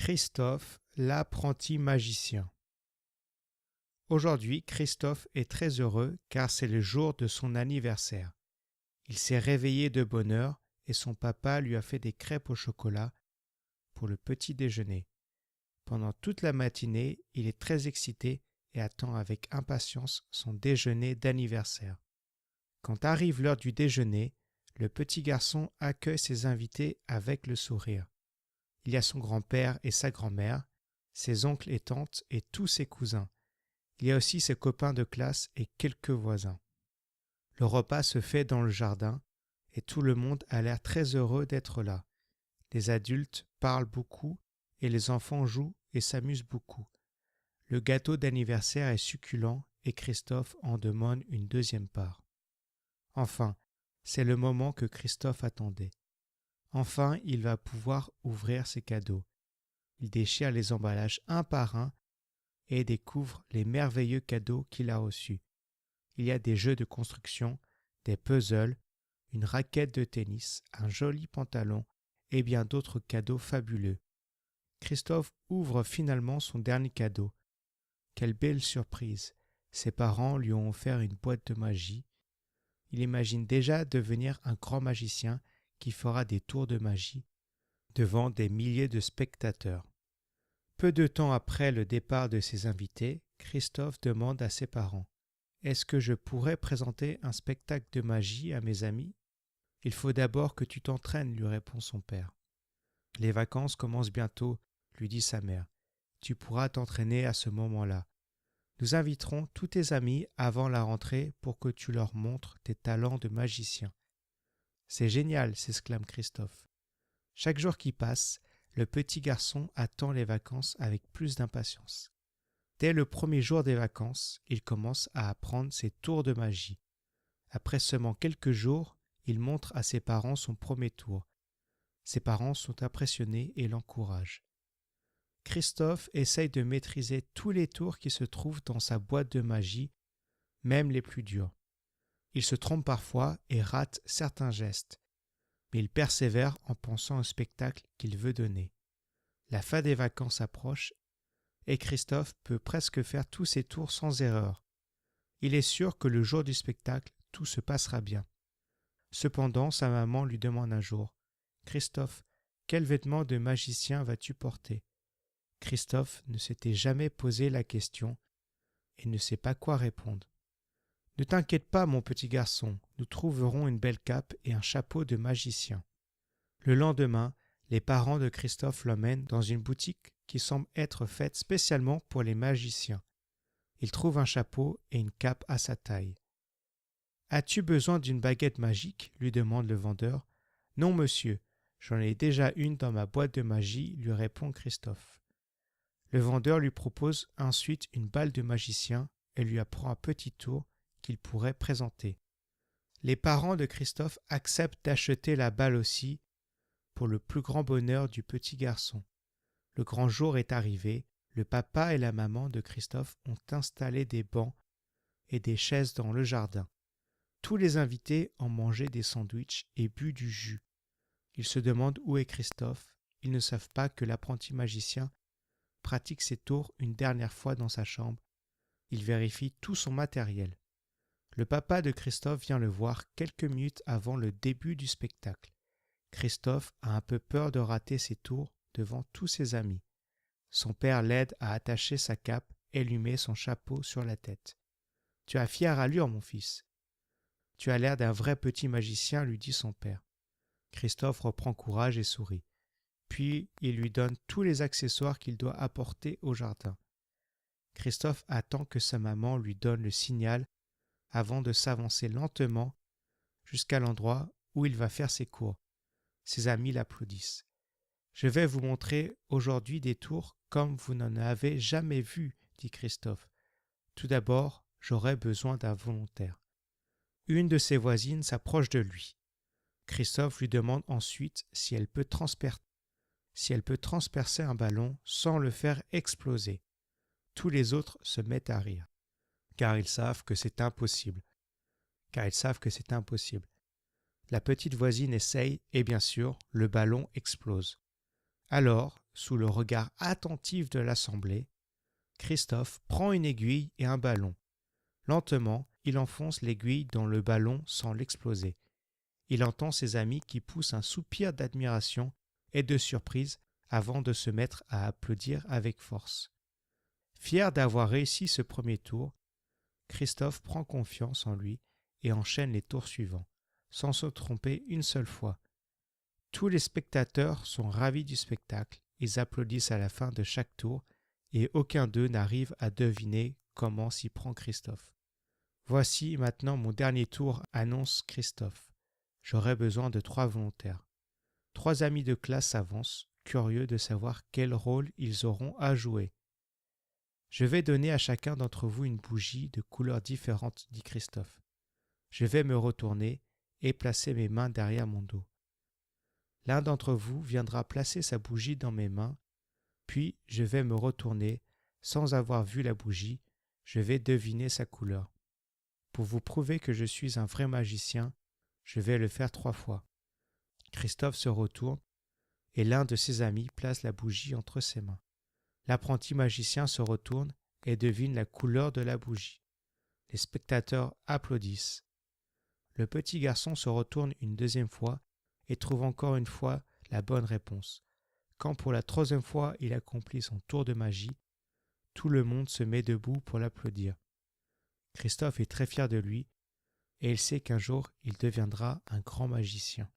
Christophe, l'apprenti magicien. Aujourd'hui, Christophe est très heureux car c'est le jour de son anniversaire. Il s'est réveillé de bonne heure et son papa lui a fait des crêpes au chocolat pour le petit déjeuner. Pendant toute la matinée, il est très excité et attend avec impatience son déjeuner d'anniversaire. Quand arrive l'heure du déjeuner, le petit garçon accueille ses invités avec le sourire. Il y a son grand-père et sa grand-mère, ses oncles et tantes et tous ses cousins. Il y a aussi ses copains de classe et quelques voisins. Le repas se fait dans le jardin et tout le monde a l'air très heureux d'être là. Les adultes parlent beaucoup et les enfants jouent et s'amusent beaucoup. Le gâteau d'anniversaire est succulent et Christophe en demande une deuxième part. Enfin, c'est le moment que Christophe attendait. Enfin, il va pouvoir ouvrir ses cadeaux. Il déchire les emballages un par un et découvre les merveilleux cadeaux qu'il a reçus. Il y a des jeux de construction, des puzzles, une raquette de tennis, un joli pantalon et bien d'autres cadeaux fabuleux. Christophe ouvre finalement son dernier cadeau. Quelle belle surprise! Ses parents lui ont offert une boîte de magie. Il imagine déjà devenir un grand magicien qui fera des tours de magie devant des milliers de spectateurs. Peu de temps après le départ de ses invités, Christophe demande à ses parents « Est-ce que je pourrais présenter un spectacle de magie à mes amis ?»« Il faut d'abord que tu t'entraînes, » lui répond son père. « Les vacances commencent bientôt, » lui dit sa mère. « Tu pourras t'entraîner à ce moment-là. Nous inviterons tous tes amis avant la rentrée pour que tu leur montres tes talents de magicien. » « C'est génial !» s'exclame Christophe. Chaque jour qui passe, le petit garçon attend les vacances avec plus d'impatience. Dès le premier jour des vacances, il commence à apprendre ses tours de magie. Après seulement quelques jours, il montre à ses parents son premier tour. Ses parents sont impressionnés et l'encouragent. Christophe essaye de maîtriser tous les tours qui se trouvent dans sa boîte de magie, même les plus durs. Il se trompe parfois et rate certains gestes, mais il persévère en pensant au spectacle qu'il veut donner. La fin des vacances approche et Christophe peut presque faire tous ses tours sans erreur. Il est sûr que le jour du spectacle, tout se passera bien. Cependant, sa maman lui demande un jour « Christophe, quel vêtement de magicien vas-tu porter ?» Christophe ne s'était jamais posé la question et ne sait pas quoi répondre. « Ne t'inquiète pas, mon petit garçon, nous trouverons une belle cape et un chapeau de magicien. » Le lendemain, les parents de Christophe l'emmènent dans une boutique qui semble être faite spécialement pour les magiciens. Il trouve un chapeau et une cape à sa taille. « As-tu besoin d'une baguette magique ?» lui demande le vendeur. « Non, monsieur, j'en ai déjà une dans ma boîte de magie » lui répond Christophe. Le vendeur lui propose ensuite une balle de magicien et lui apprend un petit tour qu'il pourrait présenter. Les parents de Christophe acceptent d'acheter la balle aussi pour le plus grand bonheur du petit garçon. Le grand jour est arrivé, le papa et la maman de Christophe ont installé des bancs et des chaises dans le jardin. Tous les invités ont mangé des sandwichs et bu du jus. Ils se demandent où est Christophe. Ils ne savent pas que l'apprenti magicien pratique ses tours une dernière fois dans sa chambre. Il vérifie tout son matériel. Le papa de Christophe vient le voir quelques minutes avant le début du spectacle. Christophe a un peu peur de rater ses tours devant tous ses amis. Son père l'aide à attacher sa cape et lui met son chapeau sur la tête. « Tu as fière allure, mon fils. »« Tu as l'air d'un vrai petit magicien, » lui dit son père. Christophe reprend courage et sourit. Puis il lui donne tous les accessoires qu'il doit apporter au jardin. Christophe attend que sa maman lui donne le signal avant de s'avancer lentement jusqu'à l'endroit où il va faire ses cours. Ses amis l'applaudissent. « Je vais vous montrer aujourd'hui des tours comme vous n'en avez jamais vu, » dit Christophe. « Tout d'abord, j'aurai besoin d'un volontaire. » Une de ses voisines s'approche de lui. Christophe lui demande ensuite si elle peut transpercer un ballon sans le faire exploser. Tous les autres se mettent à rire, car ils savent que c'est impossible. La petite voisine essaye et bien sûr, le ballon explose. Alors, sous le regard attentif de l'assemblée, Christophe prend une aiguille et un ballon. Lentement, il enfonce l'aiguille dans le ballon sans l'exploser. Il entend ses amis qui poussent un soupir d'admiration et de surprise avant de se mettre à applaudir avec force. Fier d'avoir réussi ce premier tour, Christophe prend confiance en lui et enchaîne les tours suivants, sans se tromper une seule fois. Tous les spectateurs sont ravis du spectacle, ils applaudissent à la fin de chaque tour et aucun d'eux n'arrive à deviner comment s'y prend Christophe. Voici maintenant mon dernier tour, annonce Christophe. J'aurai besoin de 3 volontaires. 3 amis de classe s'avancent, curieux de savoir quel rôle ils auront à jouer. Je vais donner à chacun d'entre vous une bougie de couleurs différentes, dit Christophe. Je vais me retourner et placer mes mains derrière mon dos. L'un d'entre vous viendra placer sa bougie dans mes mains, puis je vais me retourner, sans avoir vu la bougie, je vais deviner sa couleur. Pour vous prouver que je suis un vrai magicien, je vais le faire 3 fois. Christophe se retourne et l'un de ses amis place la bougie entre ses mains. L'apprenti magicien se retourne et devine la couleur de la bougie. Les spectateurs applaudissent. Le petit garçon se retourne une deuxième fois et trouve encore une fois la bonne réponse. Quand pour la 3e fois il accomplit son tour de magie, tout le monde se met debout pour l'applaudir. Christophe est très fier de lui et il sait qu'un jour il deviendra un grand magicien.